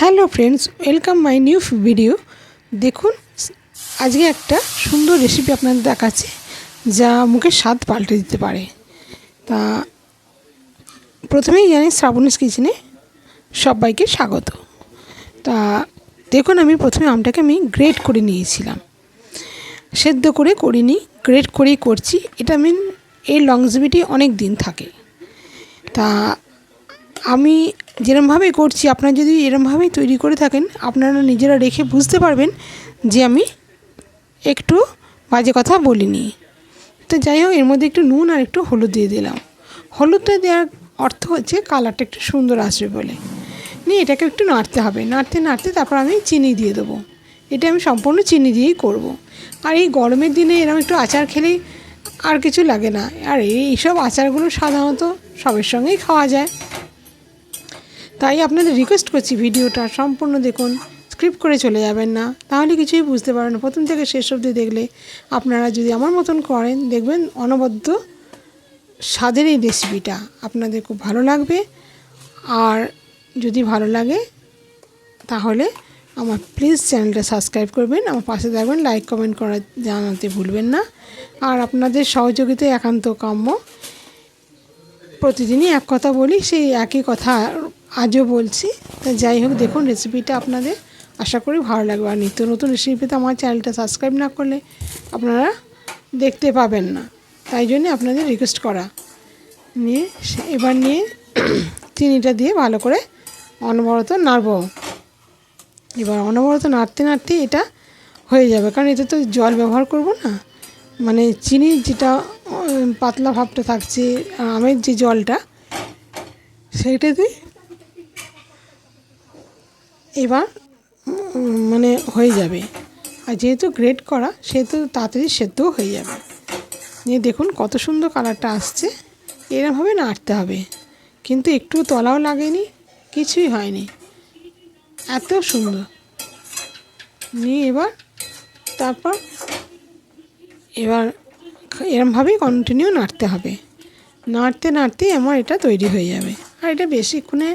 Hello friends, welcome my new video. দেখুন, আজকে একটা সুন্দর রেসিপি আপনাদের দেখাচ্ছি যা মুখের স্বাদ পাল্টে দিতে পারে। তা প্রথমেই জানি শ্রাবণীস কিচেনে সবাইকে স্বাগত। তা দেখুন, আমি প্রথমে আমটাকে গ্রেট করে নিয়েছিলাম, সেদ্ধ করে করিনি, গ্রেট করেই করছি। এটা এর লংজিভিটি অনেক দিন থাকে। তা আমি যেরমভাবে করছি, আপনারা যদি এরমভাবেই তৈরি করে থাকেন, আপনারা নিজেরা রেখে বুঝতে পারবেন যে আমি একটু বাজে কথা বলিনি। তো যাই হোক, এর মধ্যে একটু নুন আর একটু হলুদ দিয়ে দিলাম। হলুদটা দেওয়ার অর্থ হচ্ছে কালারটা একটু সুন্দর আসবে বলে। নিয়ে এটাকে একটু নাড়তে হবে, নাড়তে নাড়তে তারপর আমি চিনি দিয়ে দেবো। এটা আমি সম্পূর্ণ চিনি দিয়েই করব। আর এই গরমের দিনে এরকম একটু আচার খেলেই আর কিছু লাগে না। আর এইসব আচারগুলো সাধারণত সবের সঙ্গেই খাওয়া যায়। তাই আপনাদের রিকোয়েস্ট করছি, ভিডিওটা সম্পূর্ণ দেখুন, স্ক্রিপ্ট করে চলে যাবেন না, তাহলে কিছুই বুঝতে পারবেন না। প্রথম থেকে শেষ অবধি দেখলে আপনারা যদি আমার মতন করেন, দেখবেন অনবদ্য স্বাদের এই রেসিপিটা আপনাদের খুব ভালো লাগবে। আর যদি ভালো লাগে তাহলে আমার প্লিজ চ্যানেলটা সাবস্ক্রাইব করবেন, আমার পাশে থাকবেন, লাইক কমেন্ট করা জানাতে ভুলবেন না। আর আপনাদের সহযোগিতায় একান্ত কাম্য। প্রতিদিনই এক কথা বলি, সেই একই কথা আজও বলছি। তা যাই হোক, দেখুন রেসিপিটা আপনাদের আশা করি ভালো লাগবে। আর নিত্য নতুন রেসিপিতে আমার চ্যানেলটা সাবস্ক্রাইব না করলে আপনারা দেখতে পাবেন না, তাই জন্য আপনাদের রিকোয়েস্ট করা। এবার নিয়ে চিনিটা দিয়ে ভালো করে অনবরত নাড়ব। এবার অনবরত নাড়তে নাড়তে এটা হয়ে যাবে, কারণ এতে তো জল ব্যবহার করব না। মানে চিনির যেটা পাতলা ভাবটা থাকছে, আমের যে জলটা, সেইটাতে এবার হয়ে যাবে। আর যেহেতু গ্রেট করা, সেহেতু তাড়াতাড়ি সেদ্ধও হয়ে যাবে। নিয়ে দেখুন কত সুন্দর কালারটা আসছে। এরমভাবে নাড়তে হবে, কিন্তু একটু তলাও লাগেনি, কিছুই হয়নি, এত সুন্দর। নিয়ে তারপর এরমভাবেই কন্টিনিউ নাড়তে হবে। নাড়তে নাড়তেই আমার এটা তৈরি হয়ে যাবে। আর এটা বেশিক্ষণে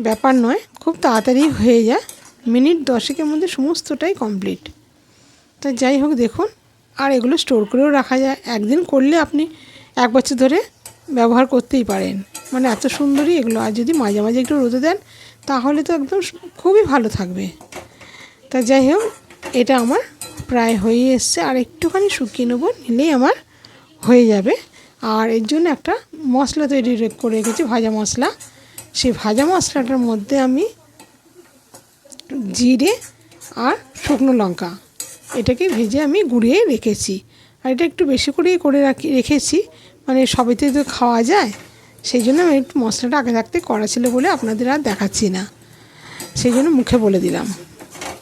ব্যাপার নয়, খুব তাড়াতাড়ি হয়ে যায়, মিনিট 10-এর মধ্যে সমস্তটাই কমপ্লিট। তা যাই হোক, দেখুন। আর এগুলো স্টোর করেও রাখা যায়, একদিন করলে আপনি 1 বছর ধরে ব্যবহার করতেই পারেন। মানে এত সুন্দরই এগুলো। আর যদি মাঝে মাঝে একটু রোদে দেন, তাহলে তো একদম খুবই ভালো থাকবে। তা যাই হোক, এটা আমার প্রায় হয়ে এসছে। আর একটুখানি শুকিয়ে নেবো, নিলেই আমার হয়ে যাবে। আর এর জন্য একটা মশলা তৈরি করে রেখেছি, ভাজা মশলা। সেই ভাজা মশলাটার মধ্যে আমি জিরে আর শুকনো লঙ্কা এটাকে ভেজে আমি গুঁড়িয়ে রেখেছি। আর এটা একটু বেশি করেই রেখেছি, মানে সবেতে তো খাওয়া যায়, সেই জন্য আমি একটু মশলাটা আগে থাকতে করা ছিল বলে আপনাদের আর দেখাচ্ছি না, সেই জন্য মুখে বলে দিলাম।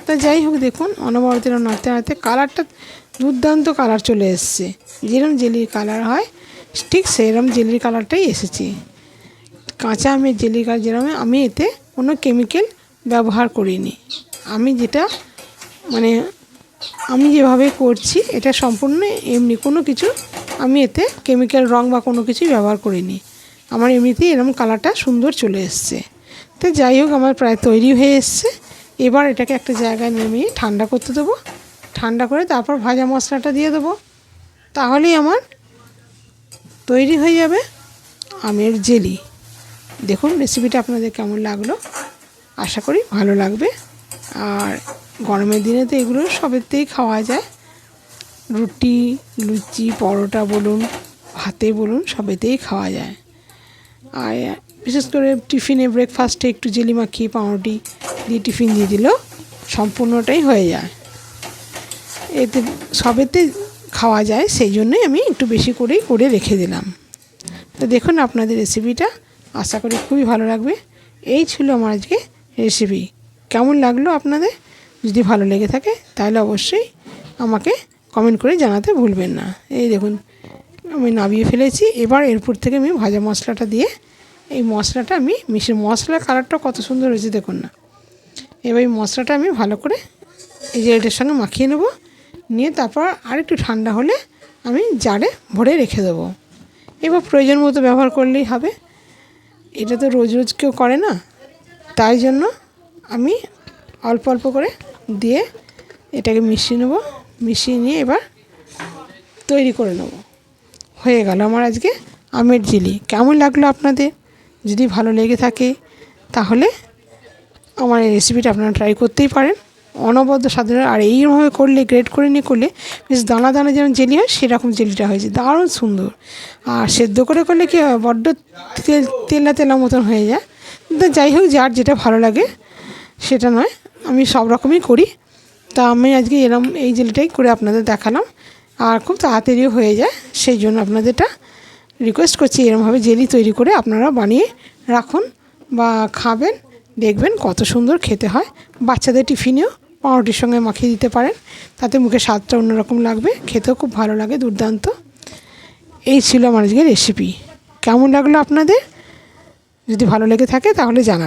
তা যাই হোক, দেখুন অনবরত নাড়তে নাড়তে কালারটা দুর্দান্ত কালার চলে এসছে। যেরকম জেলির কালার হয়, ঠিক সেরকম জেলির কালারটাই এসেছে। কাঁচা আমের জেলি কালার যেরকম। আমি এতে কোনো কেমিক্যাল ব্যবহার করিনি। আমি যেভাবে করছি, এটা সম্পূর্ণ এমনি, কোনো কিছু আমি এতে কেমিক্যাল রং বা কোনো কিছুই ব্যবহার করিনি। আমার এমনিতেই এরকম কালারটা সুন্দর চলে এসছে। তো যাই হোক, আমার প্রায় তৈরি হয়ে এসছে। এবার এটাকে একটা জায়গায় নামিয়ে ঠান্ডা করতে দেবো। ঠান্ডা করে তারপর ভাজা মশলাটা দিয়ে দেবো, তাহলেই আমার তৈরি হয়ে যাবে আমের জেলি। দেখুন রেসিপিটা আপনাদের কেমন লাগলো, আশা করি ভালো লাগবে। আর গরমের দিনে তো এগুলো সবেতেই খাওয়া যায়, রুটি, লুচি, পরোটা বলুন, ভাতে বলুন, সবেতেই খাওয়া যায়। আর বিশেষ করে টিফিনে, ব্রেকফাস্টে একটু জেলি মাখিয়ে পাউরুটি দিয়ে টিফিন দিয়ে দিলেও সম্পূর্ণটাই হয়ে যায়। এতে সবেতে খাওয়া যায়, সেই জন্যই আমি একটু বেশি করেই করে রেখে দিলাম। তো দেখুন আপনাদের রেসিপিটা, আশা করি খুবই ভালো লাগবে। এই ছিল আমার আজকে রেসিপি। কেমন লাগলো আপনাদের? যদি ভালো লেগে থাকে তাহলে অবশ্যই আমাকে কমেন্ট করে জানাতে ভুলবেন না। এই দেখুন, আমি নামিয়ে ফেলেছি। এবার এরপর থেকে আমি ভাজা মশলাটা দিয়ে এই মশলাটা আমি মশলার কালারটা কত সুন্দর হয়েছে দেখুন না। এবার এই মশলাটা আমি ভালো করে এই জেলিটার সঙ্গে মাখিয়ে নেব। নিয়ে তারপর আরেকটু ঠান্ডা হলে আমি জারে ভরে রেখে দেবো। এবার প্রয়োজন মতো ব্যবহার করলেই হবে। এটা তো রোজ রোজ কেউ করে না, তাই জন্য আমি অল্প অল্প করে দিয়ে এটাকে মিশিয়ে নেব। মিশিয়ে নিয়ে এবার তৈরি করে নেব। হয়ে গেল আমার আজকে আমের জেলি। কেমন লাগলো আপনাদের? যদি ভালো লেগে থাকে তাহলে আমার এই রেসিপিটা আপনারা ট্রাই করতেই পারেন। অনবদ্য স্বাদের, আর এইভাবে করলে, গ্রেট করে নিয়ে করলে বেশ দানা দানা যেমন জেলি হয় সেরকম জেলিটা হয়েছে, দারুণ সুন্দর। আর সেদ্ধ করে করলে কী হয়, বড্ড তেলা তেলা মতন হয়ে যায়। তো যাই হোক, যার যেটা ভালো লাগে সেটা নয়, আমি সব রকমই করি। তা আমি আজকে এই জেলিটাই করে আপনাদের দেখালাম, আর খুব তাড়াতাড়িও হয়ে যায়। সেই জন্য আপনাদেরটা রিকোয়েস্ট করছি, এরমভাবে জেলি তৈরি করে আপনারা বানিয়ে রাখুন বা খাবেন, দেখবেন কত সুন্দর খেতে হয়। বাচ্চাদের টিফিনেও পাউরুটির সঙ্গে মাখিয়ে দিতে পারেন, তাতে মুখে স্বাদটা অন্যরকম লাগবে, খেতেও খুব ভালো লাগে, দুর্দান্ত। এই ছিল আমার আজকে রেসিপি। কেমন লাগলো আপনাদের? যদি ভালো লেগে থাকে তাহলে জানান।